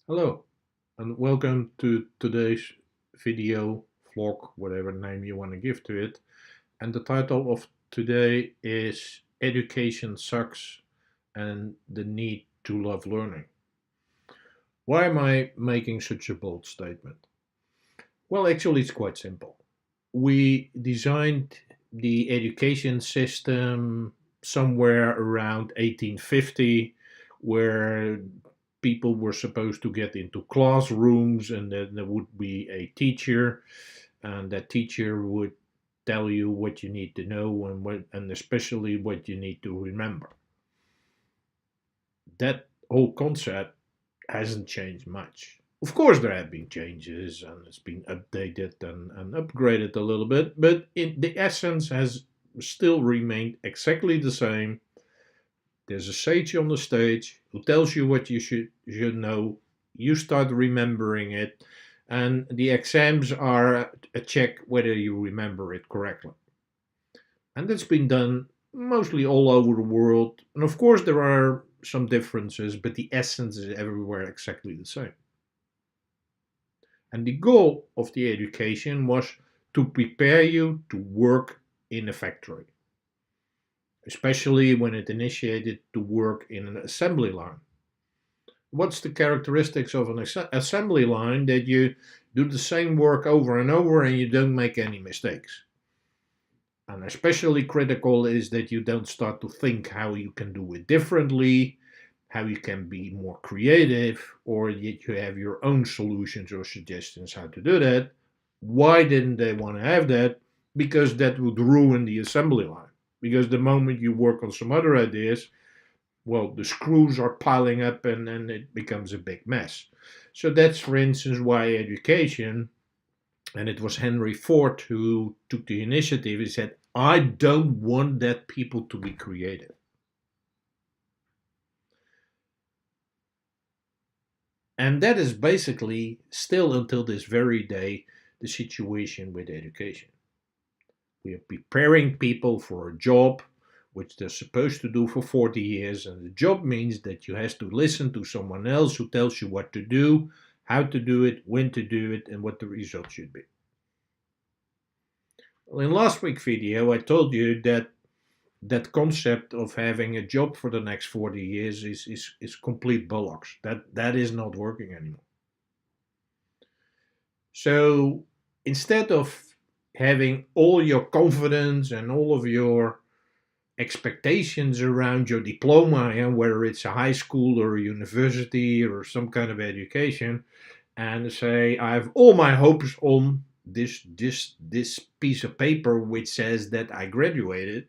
Hello, and welcome to today's video vlog, whatever name you want to give to it. And the title of today is Education Sucks and the Need to Love Learning. Why am I making such a bold statement? Well, actually, it's quite simple. We designed the education system somewhere around 1850, where people were supposed to get into classrooms, and then there would be a teacher, and that teacher would tell you what you need to know and especially what you need to remember. That whole concept hasn't changed much. Of course, there have been changes and it's been updated and upgraded a little bit, but the essence has still remained exactly the same. There's a sage on the stage who tells you what you should know. You start remembering it, and the exams are a check whether you remember it correctly. And that's been done mostly all over the world. And of course, there are some differences, but the essence is everywhere exactly the same. And the goal of the education was to prepare you to work in a factory, especially when it initiated to work in an assembly line. What's the characteristics of an assembly line? That you do the same work over and over and you don't make any mistakes. And especially critical is that you don't start to think how you can do it differently, how you can be more creative, or that you have your own solutions or suggestions how to do that. Why didn't they want to have that? Because that would ruin the assembly line. Because the moment you work on some other ideas, well, the screws are piling up and it becomes a big mess. So that's, for instance, why education, and it was Henry Ford who took the initiative. He said, I don't want that people to be creative. And that is basically still until this very day the situation with education. We are preparing people for a job which they're supposed to do for 40 years, and the job means that you have to listen to someone else who tells you what to do, how to do it, when to do it, and what the result should be. Well, in last week's video, I told you that that concept of having a job for the next 40 years is complete bollocks. That is not working anymore. So instead of having all your confidence and all of your expectations around your diploma, and whether it's a high school or a university or some kind of education, and say I have all my hopes on this piece of paper which says that I graduated,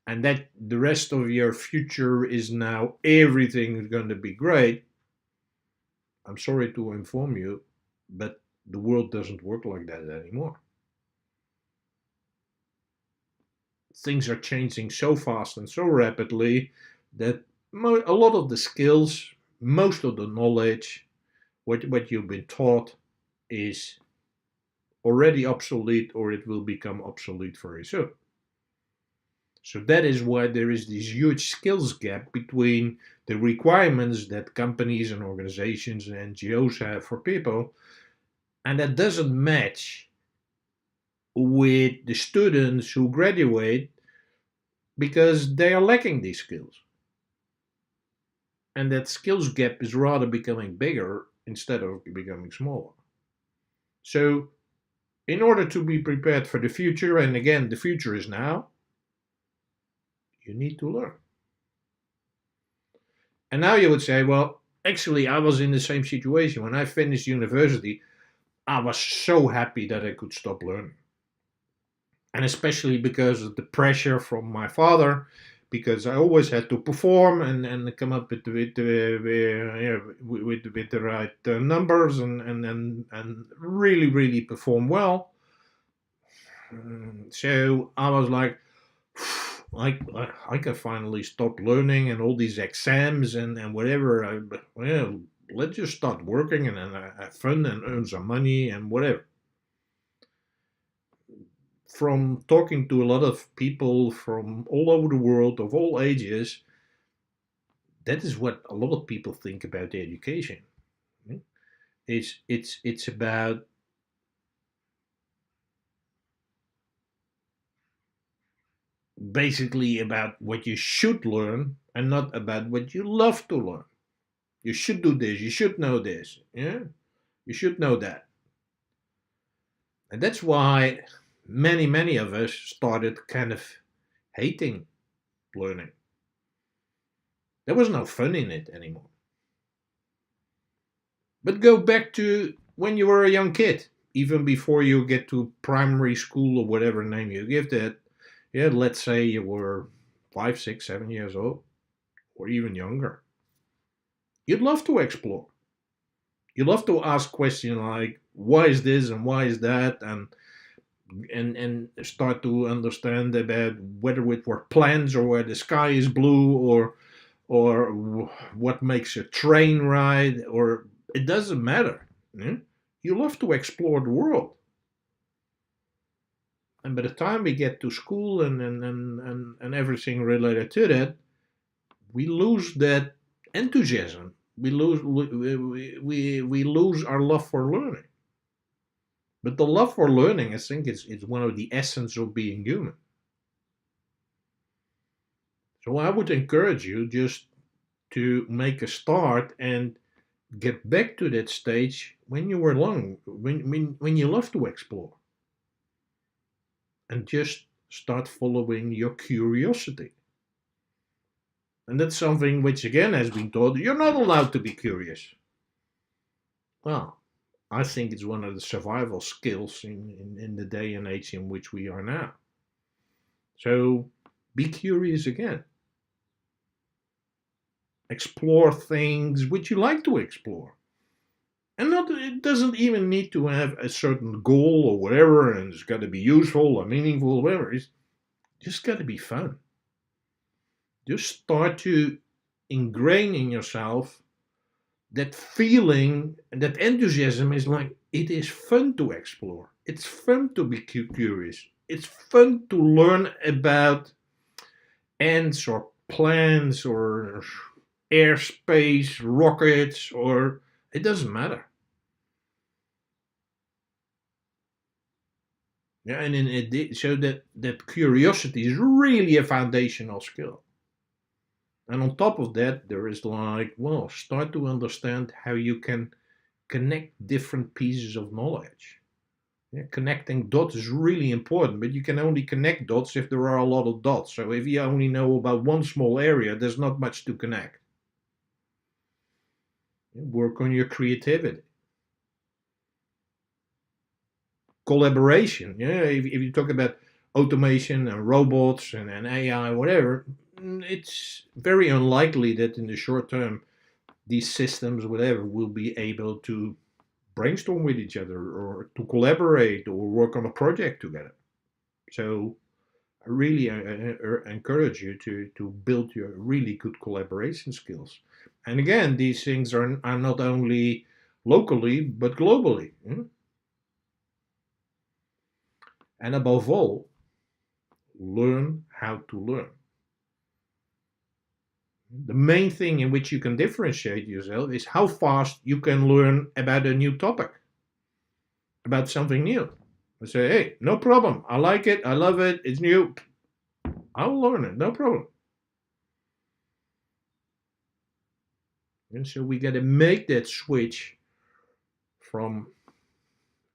and that the rest of your future is now everything is going to be great. I'm sorry to inform you, but the world doesn't work like that anymore. Things are changing so fast and so rapidly that a lot of the skills, most of the knowledge, what you've been taught is already obsolete, or it will become obsolete very soon. So that is why there is this huge skills gap between the requirements that companies and organizations and NGOs have for people, and that doesn't match with the students who graduate because they are lacking these skills. And that skills gap is rather becoming bigger instead of becoming smaller. So, in order to be prepared for the future, and again, the future is now, you need to learn. And now you would say, well, actually, I was in the same situation. When I finished university, I was so happy that I could stop learning. And especially because of the pressure from my father, because I always had to perform and come up with the right numbers and really, really perform well. So I was like, I can finally stop learning and all these exams and whatever. Well, let's just start working and have fun and earn some money and whatever. From talking to a lot of people from all over the world of all ages, That is what a lot of people think about education. It's about basically about what you should learn and not about what you love to learn. You should do this, you should know this, yeah? You should know that. And that's why many of us started kind of hating learning. There was no fun in it anymore. But go back to when you were a young kid, even before you get to primary school or whatever name you give that. Yeah, let's say you were 5, 6, 7 years old, or even younger. You'd love to explore. You'd love to ask questions like, why is this and why is that? And start to understand about whether it were plants or where the sky is blue or what makes a train ride, or it doesn't matter. Yeah? You love to explore the world. And by the time we get to school and everything related to that, we lose that enthusiasm. We lose our love for learning. But the love for learning, I think, is one of the essence of being human. So I would encourage you just to make a start and get back to that stage when you were young, when you love to explore. And just start following your curiosity. And that's something which, again, has been taught you're not allowed to be curious. Well, I think it's one of the survival skills in the day and age in which we are now. So be curious again. Explore things which you like to explore. And it doesn't even need to have a certain goal or whatever, and it's got to be useful or meaningful, whatever. It's just got to be fun. Just start to ingrain in yourself that feeling, that enthusiasm is like, it is fun to explore. It's fun to be curious. It's fun to learn about ants or plants or airspace, rockets, or it doesn't matter. Yeah, and so that curiosity is really a foundational skill. And on top of that, there is like, well, start to understand how you can connect different pieces of knowledge. Yeah, connecting dots is really important, but you can only connect dots if there are a lot of dots. So if you only know about one small area, there's not much to connect. Work on your creativity. Collaboration. Yeah, if you talk about automation and robots and AI, whatever, it's very unlikely that in the short term these systems, whatever, will be able to brainstorm with each other or to collaborate or work on a project together. So I really encourage you to build your really good collaboration skills. And again, these things are not only locally but globally. And above all, learn how to learn. The main thing in which you can differentiate yourself is how fast you can learn about a new topic, about something new. I say, hey, no problem. I like it. I love it. It's new. I'll learn it. No problem. And so we got to make that switch from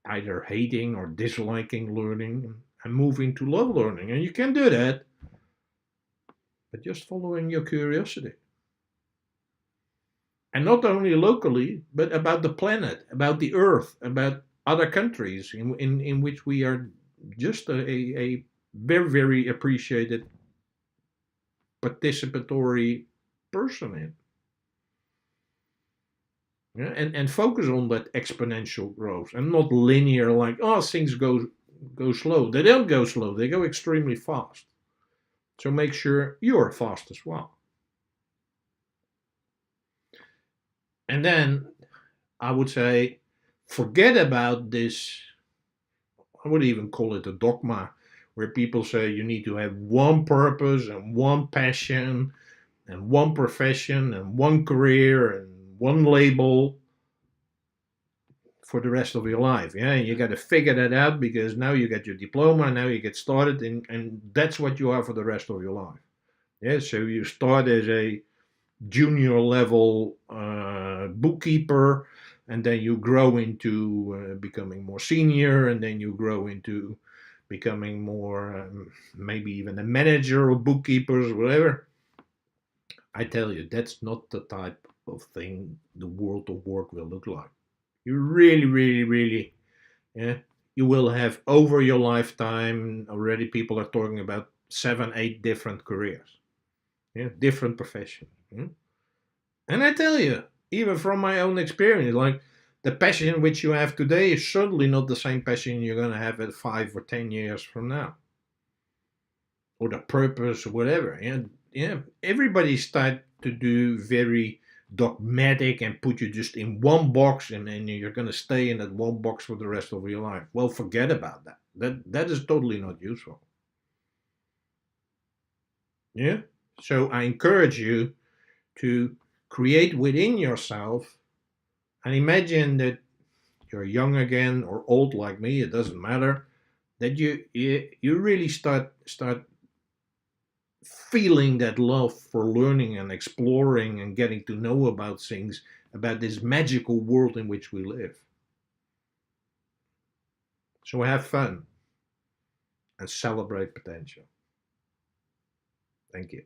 either hating or disliking learning and moving to love learning. And you can do that, but just following your curiosity. And not only locally, but about the planet, about the earth, about other countries in which we are just a very, very appreciated participatory person in. Yeah, and focus on that exponential growth and not linear, like, oh, things go slow. They don't go slow, they go extremely fast. So make sure you're fast as well. And then I would say, forget about this. I would even call it a dogma, where people say you need to have one purpose and one passion and one profession and one career and one label for the rest of your life. Yeah, you got to figure that out because now you get your diploma, now you get started, and that's what you are for the rest of your life. Yeah, so you start as a junior level bookkeeper, and then you grow into becoming more senior, and then you grow into becoming more, maybe even a manager of bookkeepers, whatever. I tell you, that's not the type of thing the world of work will look like. You really, really, really, yeah, you will have over your lifetime already. People are talking about 7, 8 different careers, yeah, different professions. Yeah? And I tell you, even from my own experience, like the passion which you have today is certainly not the same passion you're going to have at 5 or 10 years from now, or the purpose or whatever. And yeah, everybody start to do very dogmatic and put you just in one box, and then you're going to stay in that one box for the rest of your life. Well, forget about that. That is totally not useful. Yeah. So I encourage you to create within yourself and imagine that you're young again or old like me, it doesn't matter, that you really start feeling that love for learning and exploring and getting to know about things, about this magical world in which we live. So have fun and celebrate potential. Thank you.